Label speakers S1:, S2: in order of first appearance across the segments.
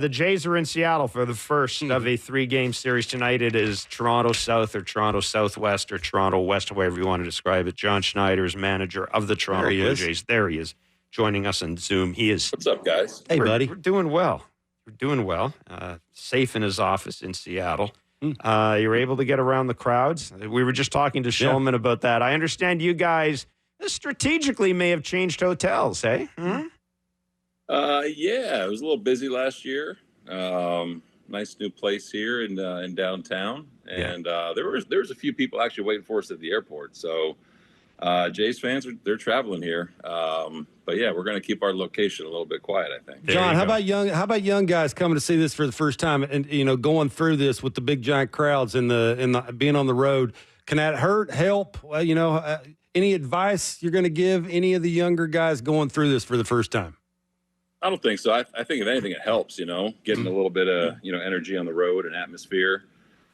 S1: The Jays are in Seattle for the first of a 3-game series tonight. It is Toronto South or Toronto Southwest or Toronto West, however you want to describe it. John Schneider is manager of the Toronto Blue Jays. There he is, joining us on Zoom. He is.
S2: What's up, guys?
S3: Hey, buddy.
S1: We're doing well. We're doing well. Safe in his office in Seattle. You're able to get around the crowds. We were just talking to Shulman about that. I understand you guys strategically may have changed hotels, hey?
S2: Yeah, it was a little busy last year. Nice new place here in downtown, and there was a few people actually waiting for us at the airport. So Jays fans they're traveling here, but yeah, we're going to keep our location a little bit quiet, I think.
S3: John, how about young guys coming to see this for the first time and going through this with the big giant crowds and the being on the road? Can that help? Any advice you're going to give any of the younger guys going through this for the first time?
S2: I don't think so. I think if anything, it helps, getting a little bit of, energy on the road and atmosphere.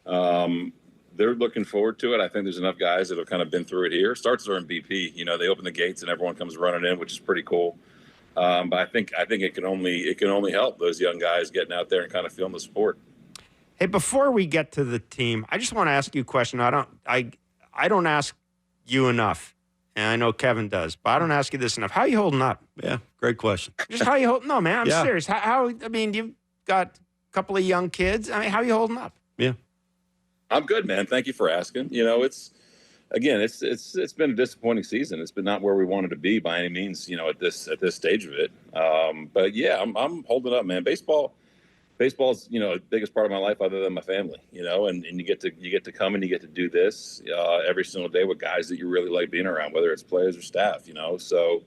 S2: They're looking forward to it. I think there's enough guys that have kind of been through it here. Starts are in BP. They open the gates and everyone comes running in, which is pretty cool. But I think it can only help those young guys getting out there and kind of feeling the sport.
S1: Hey, before we get to the team, I just want to ask you a question. I don't ask you enough. And I know Kevin does, but I don't ask you this enough. How are you holding up?
S3: Yeah, great question.
S1: Just how you holding? No, man, I'm serious. How? I mean, you've got a couple of young kids. I mean, how are you holding up?
S3: Yeah,
S2: I'm good, man. Thank you for asking. It's been a disappointing season. It's been not where we wanted to be by any means. At this stage of it. But yeah, I'm holding up, man. Baseball's the biggest part of my life other than my family, and you get to come and you get to do this every single day with guys that you really like being around, whether it's players or staff, so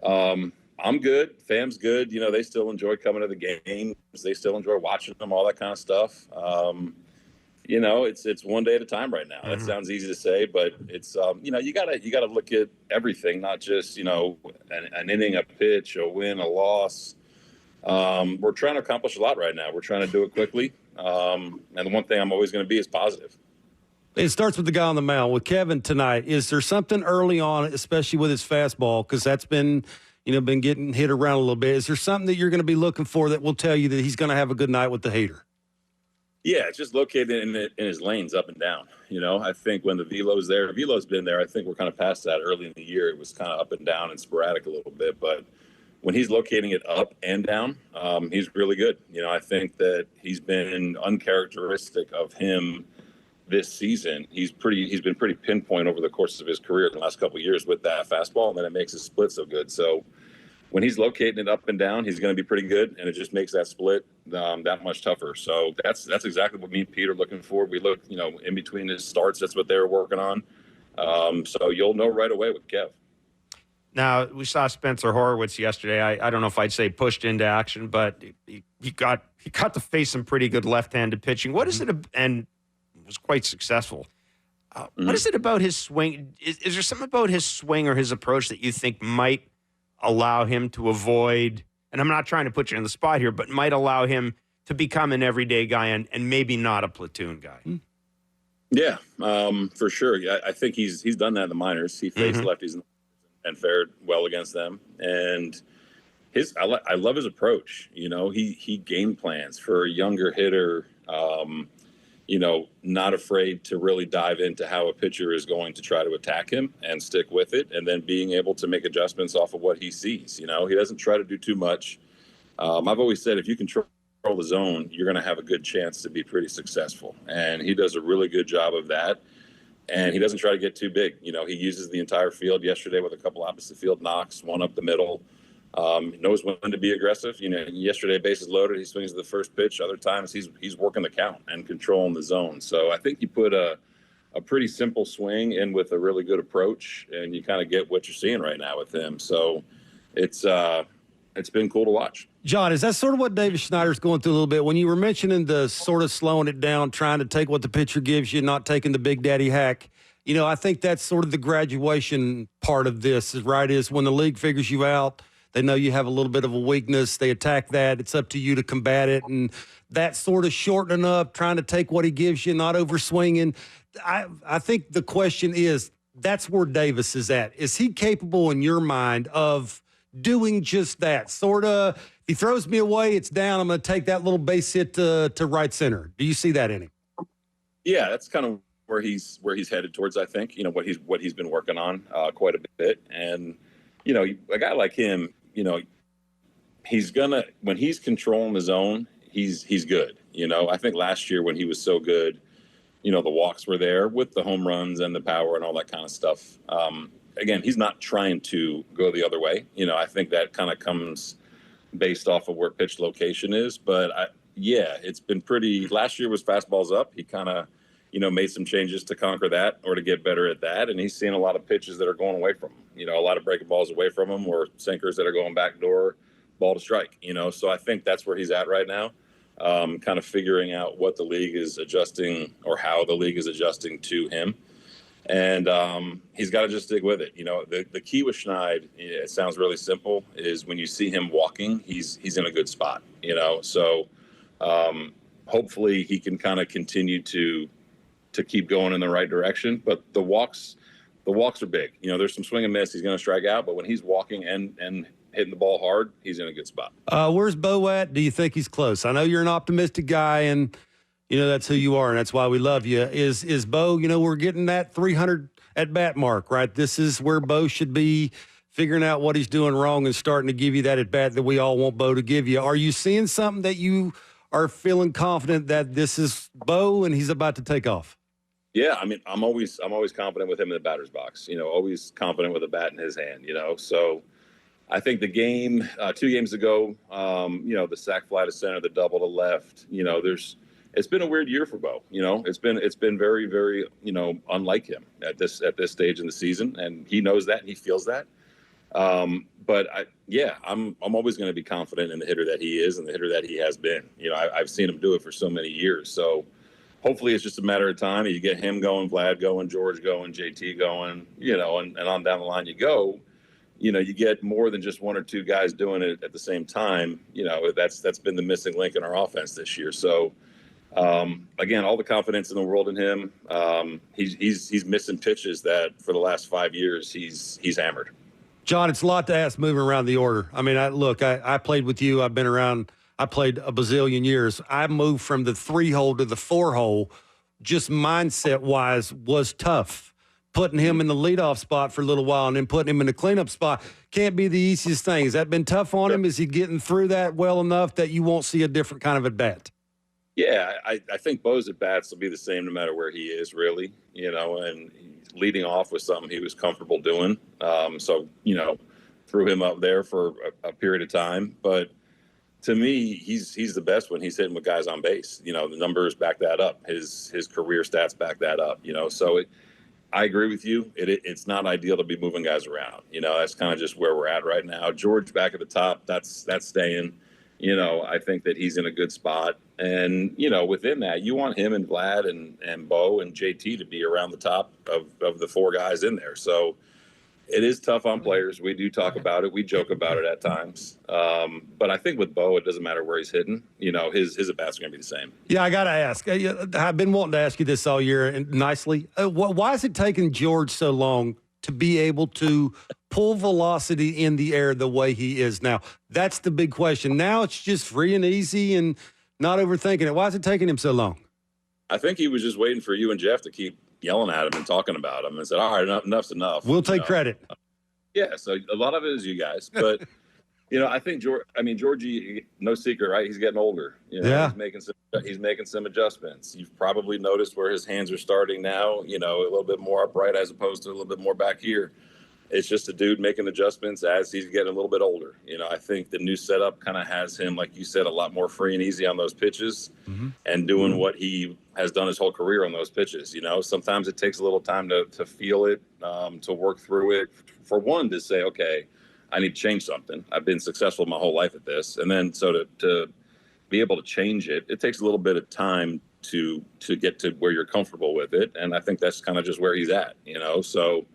S2: I'm good. Fam's good. They still enjoy coming to the games. They still enjoy watching them, all that kind of stuff. It's one day at a time right now. That sounds easy to say, but it's you gotta look at everything, not just an inning, a pitch, a win, a loss. We're trying to accomplish a lot right now. We're trying to do it quickly. And the one thing I'm always going to be is positive.
S3: It starts with the guy on the mound. With Kevin tonight, is there something early on, especially with his fastball, because that's been getting hit around a little bit. Is there something that you're going to be looking for that will tell you that he's going to have a good night with the heater?
S2: Yeah, it's just located in his lanes up and down. I think when the velo's been there, I think we're kind of past that. Early in the year, it was kind of up and down and sporadic a little bit, but when he's locating it up and down, he's really good. I think that he's been uncharacteristic of him this season. He's been pretty pinpoint over the course of his career in the last couple of years with that fastball, and then it makes his split so good. So when he's locating it up and down, he's going to be pretty good, and it just makes that split that much tougher. So that's exactly what me and Pete are looking for. We look, in between his starts, that's what they were working on. So you'll know right away with Kev.
S1: Now, we saw Spencer Horwitz yesterday. I don't know if I'd say pushed into action, but he got to face some pretty good left-handed pitching. What is it, and was quite successful. What is it about his swing? Is there something about his swing or his approach that you think might allow him to avoid, and I'm not trying to put you on the spot here, but might allow him to become an everyday guy and maybe not a platoon guy?
S2: Yeah, for sure. I think he's done that in the minors. He faced lefties and fared well against them. And I love his approach. He game plans for a younger hitter, not afraid to really dive into how a pitcher is going to try to attack him and stick with it, and then being able to make adjustments off of what he sees. He doesn't try to do too much. I've always said if you control the zone, you're going to have a good chance to be pretty successful. And he does a really good job of that. And he doesn't try to get too big. He uses the entire field yesterday with a couple opposite field knocks, one up the middle. Knows when to be aggressive. Yesterday, bases loaded, he swings the first pitch. Other times, he's working the count and controlling the zone. So I think you put a pretty simple swing in with a really good approach, and you kind of get what you're seeing right now with him. So it's been cool to watch.
S3: John, is that sort of what David Schneider's going through a little bit? When you were mentioning the sort of slowing it down, trying to take what the pitcher gives you, not taking the big daddy hack, I think that's sort of the graduation part of this, right? Is when the league figures you out, they know you have a little bit of a weakness, they attack that. It's up to you to combat it. And that sort of shortening up, trying to take what he gives you, not overswinging. I think the question is, that's where Davis is at. Is he capable in your mind of doing just that, sort of he throws me away, it's down. I'm going to take that little base hit to right center. Do you see that in him?
S2: Yeah, that's kind of where he's headed towards. I think what he's been working on quite a bit, and a guy like him, he's gonna when he's controlling the zone, he's good. I think last year when he was so good, the walks were there with the home runs and the power and all that kind of stuff. Again, he's not trying to go the other way. I think that kind of comes based off of where pitch location is. But it's been pretty. Last year was fastballs up. He kind of, made some changes to conquer that or to get better at that. And he's seeing a lot of pitches that are going away from him. A lot of breaking balls away from him or sinkers that are going backdoor, ball to strike. So I think that's where he's at right now. Kind of figuring out what the league is adjusting or how the league is adjusting to him. And he's got to just stick with it. The key with Schneider, it sounds really simple, is when you see him walking, he's in a good spot, So hopefully he can kind of continue to keep going in the right direction. But the walks are big. There's some swing and miss. He's going to strike out. But when he's walking and hitting the ball hard, he's in a good spot.
S3: Where's Bo at? Do you think he's close? I know you're an optimistic guy, and that's who you are, and that's why we love you. Is Bo, we're getting that 300 at-bat mark, right? This is where Bo should be figuring out what he's doing wrong and starting to give you that at-bat that we all want Bo to give you. Are you seeing something that you are feeling confident that this is Bo and he's about to take off?
S2: Yeah, I'm always confident with him in the batter's box, always confident with a bat in his hand, So I think the game, 2 games ago, the sac fly to center, the double to left, it's been a weird year for Bo. It's been very, very, unlike him at this stage in the season, and he knows that and he feels that. But I'm always going to be confident in the hitter that he is and the hitter that he has been. I've seen him do it for so many years. So hopefully it's just a matter of time. You get him going, Vlad going, George going, JT going, and on down the line you go. You get more than just 1 or 2 guys doing it at the same time. That's been the missing link in our offense this year. So. Again, all the confidence in the world in him. He's missing pitches that for the last 5 years he's hammered.
S3: John, it's a lot to ask moving around the order. I mean, I played with you. I've been around. I played a bazillion years. I moved from the 3-hole to the 4-hole. Just mindset-wise was tough. Putting him in the leadoff spot for a little while and then putting him in the cleanup spot can't be the easiest thing. Has that been tough on him? Is he getting through that well enough that you won't see a different kind of at-bat?
S2: Yeah, I think Bo's at-bats will be the same no matter where he is, really, and leading off was something he was comfortable doing. So, threw him up there for a period of time. But to me, he's the best when he's hitting with guys on base. The numbers back that up. His career stats back that up, So I agree with you. It's not ideal to be moving guys around. That's kind of just where we're at right now. George back at the top, that's staying. I think that he's in a good spot. And, within that, you want him and Vlad and Bo and JT to be around the top of the 4 guys in there. So it is tough on players. We do talk about it. We joke about it at times. But I think with Bo, it doesn't matter where he's hitting. His at-bats are going to be the same. Yeah,
S3: I got to ask. I've been wanting to ask you this all year, and nicely. Why is it taking George so long to be able to pull velocity in the air the way he is now? That's the big question. Now it's just free and easy and not overthinking it. Why is it taking him so long?
S2: I think he was just waiting for you and Jeff to keep yelling at him and talking about him and said, all right, enough's enough.
S3: We'll take credit.
S2: Yeah, so a lot of it is you guys. But, I think Georgie, no secret, right? He's getting older.
S3: Yeah.
S2: He's making some adjustments. You've probably noticed where his hands are starting now, a little bit more upright as opposed to a little bit more back here. It's just a dude making adjustments as he's getting a little bit older. I think the new setup kind of has him, like you said, a lot more free and easy on those pitches and doing what he has done his whole career on those pitches. Sometimes it takes a little time to feel it, to work through it. For one, to say, okay, I need to change something. I've been successful my whole life at this. And then so to be able to change it, it takes a little bit of time to get to where you're comfortable with it. And I think that's kind of just where he's at, So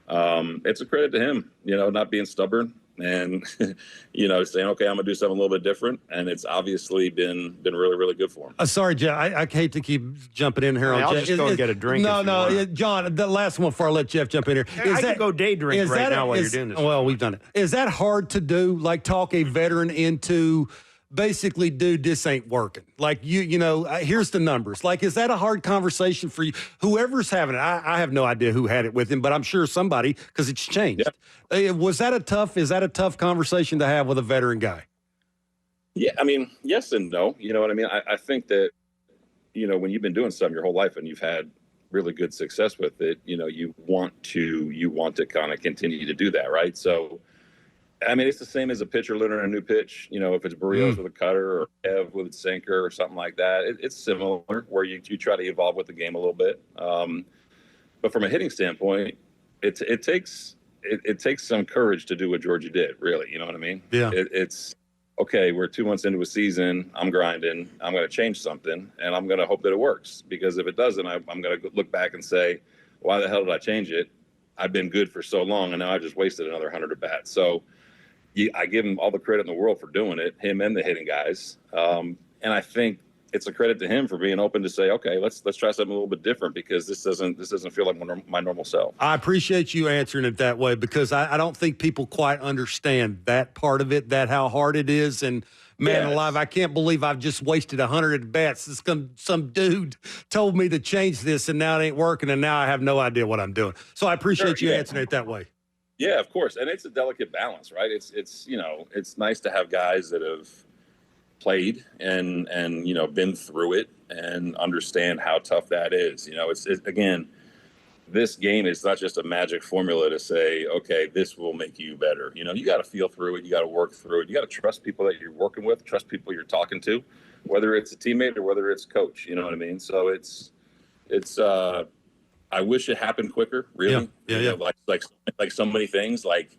S2: it's a credit to him, not being stubborn, and saying, okay, I'm gonna do something a little bit different, and it's obviously been really, really good for him.
S3: Sorry, Jeff, I hate to keep jumping in here on
S1: I'll
S3: Jeff.
S1: just go and get a drink.
S3: No, John, the last one before I let Jeff jump in here.
S1: I could go day drink right now while you're doing this.
S3: Well, we've done it. Is that hard to do? Like talk a veteran into basically, dude, this ain't working. Like here's the numbers. Like, is that a hard conversation for you? Whoever's having it, I have no idea who had it with him, but I'm sure somebody, because it's changed. Yeah. Is that a tough conversation to have with a veteran guy?
S2: Yeah, I mean, yes and no. You know what I mean? I think that, when you've been doing something your whole life and you've had really good success with it, you want to kind of continue to do that, right? So, I mean, it's the same as a pitcher learning a new pitch. If it's Barrios with a cutter or Ev with a sinker or something like that, it's similar where you try to evolve with the game a little bit. But from a hitting standpoint, it takes some courage to do what Georgie did, really. You know what I mean?
S3: Yeah.
S2: It's okay. We're 2 months into a season. I'm grinding. I'm going to change something, and I'm going to hope that it works. Because if it doesn't, I'm going to look back and say, why the hell did I change it? I've been good for so long, and now I just wasted another 100 at bats. So I give him all the credit in the world for doing it, him and the hitting guys. And I think it's a credit to him for being open to say, okay, let's try something a little bit different, because this doesn't feel like my normal self.
S3: I appreciate you answering it that way, because I don't think people quite understand that part of it, that how hard it is. And man alive, I can't believe I've just wasted 100 at bats. Some dude told me to change this, and now it ain't working, and now I have no idea what I'm doing. So I appreciate you answering it that way.
S2: Yeah, of course. And it's a delicate balance, right? It's nice to have guys that have played and been through it and understand how tough that is. Again, this game is not just a magic formula to say, okay, this will make you better. You got to feel through it. You got to work through it. You got to trust people that you're working with, trust people you're talking to, whether it's a teammate or whether it's coach. You know what I mean? So it's I wish it happened quicker, really.
S3: Yeah.
S2: Like so many things, like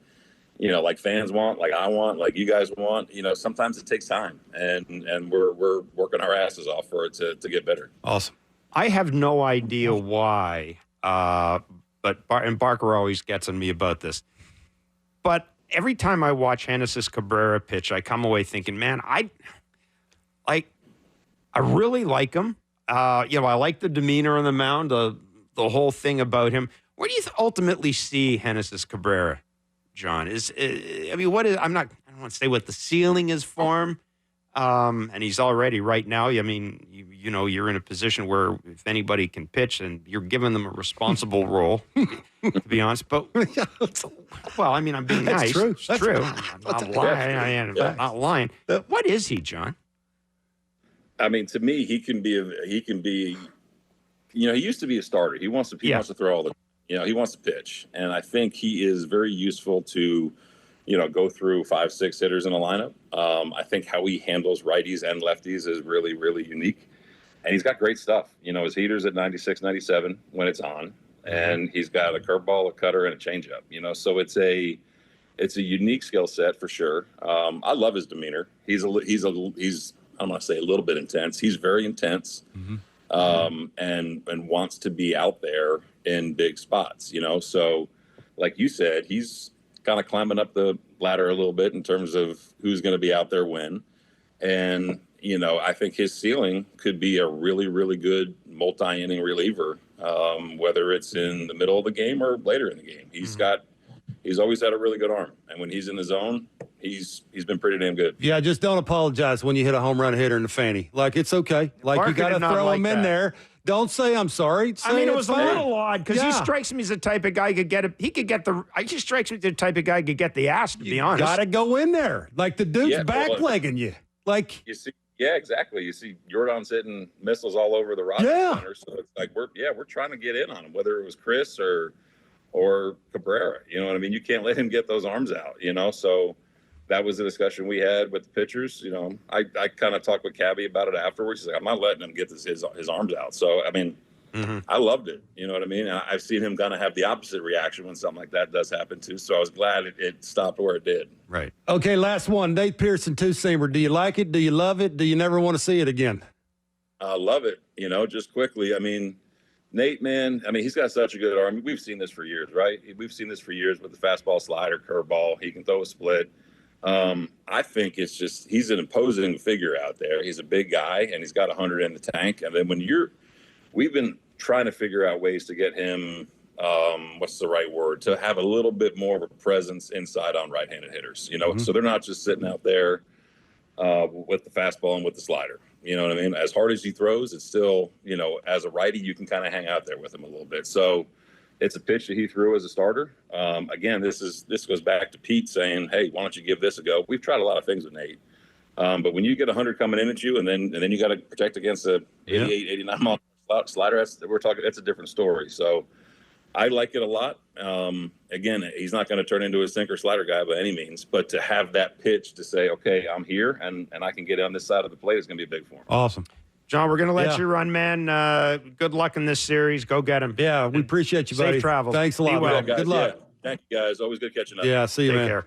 S2: fans want, like I want, like you guys want. Sometimes it takes time, and we're working our asses off for it to get better.
S3: Awesome.
S1: I have no idea why, but Barker always gets on me about this. But every time I watch Génesis Cabrera pitch, I come away thinking, man, I really like him. I like the demeanor on the mound, the whole thing about him. Where do you ultimately see Génesis Cabrera, John? I don't want to say what the ceiling is for him. And he's already right now. I mean, you're in a position where if anybody can pitch, and you're giving them a responsible role, to be honest. But well, I mean, I'm being nice.
S3: True.
S1: It's true. I'm not lying. I'm not lying. What is he, John?
S2: I mean, to me, he can be. He used to be a starter. He wants to throw all the. He wants to pitch, and I think he is very useful to. Go through 5-6 hitters in a lineup. I think how he handles righties and lefties is really, really unique. And he's got great stuff. His heater's at 96, 97 when it's on. And he's got a curveball, a cutter, and a changeup. So it's a unique skill set for sure. I love his demeanor. He's I'm going to say a little bit intense. He's very intense, and wants to be out there in big spots, So like you said, he's kind of climbing up the ladder a little bit in terms of who's going to be out there when. And, I think his ceiling could be a really, really good multi-inning reliever, whether it's in the middle of the game or later in the game. He's always had a really good arm. And when he's in the zone, he's been pretty damn good.
S3: Yeah, just don't apologize when you hit a home run hitter in the fanny. Like, it's okay. Like,
S1: Barker
S3: you got to throw him in there. Don't say I'm sorry.
S1: It was a little odd because he strikes me as the type of guy he just strikes me as the type of guy who could get the ass, to be honest.
S3: Got to go in there. Like, the dude's backlegging you. Like,
S2: you see, yeah, exactly. You see Jordan's hitting missiles all over the Rogers Center. So it's like we're trying to get in on him, whether it was Chris or Cabrera. You know what I mean? You can't let him get those arms out, So that was the discussion we had with the pitchers. I kind of talked with Cabby about it afterwards. He's like, I'm not letting him get his arms out. So, I mean, I loved it. You know what I mean? And I've seen him kind of have the opposite reaction when something like that does happen too. So I was glad it stopped where it did.
S1: Right.
S3: Okay, last one. Nate Pearson, two-seamer. Do you like it? Do you love it? Do you never want to see it again?
S2: I love it. Just quickly. I mean, Nate, man, I mean, he's got such a good arm. We've seen this for years, right? We've seen this for years with the fastball, slider, curveball. He can throw a split. I think it's just he's an imposing figure out there. He's a big guy, and he's got 100 in the tank. And then we've been trying to figure out ways to get him, what's the right word, to have a little bit more of a presence inside on right-handed hitters, so they're not just sitting out there with the fastball and with the slider. You know what I mean? As hard as he throws, it's still, as a righty, you can kind of hang out there with him a little bit. So it's a pitch that he threw as a starter. Again, this goes back to Pete saying, hey, why don't you give this a go? We've tried a lot of things with Nate. But when you get 100 coming in at you and then you got to protect against a 88, 89 mile slider, that's a different story. So I like it a lot. Again, he's not going to turn into a sinker slider guy by any means, but to have that pitch to say, okay, I'm here and I can get on this side of the plate is going to be big for him.
S3: Awesome.
S1: John, we're going to let you run, man. Good luck in this series. Go get him.
S3: Yeah, we appreciate you, buddy.
S1: Safe travels.
S3: Thanks a lot,
S1: Be well,
S3: man.
S2: guys.
S3: Good luck.
S2: Yeah. Thank you, guys. Always good catching up.
S3: Yeah, see you,
S1: Take
S3: man.
S1: care.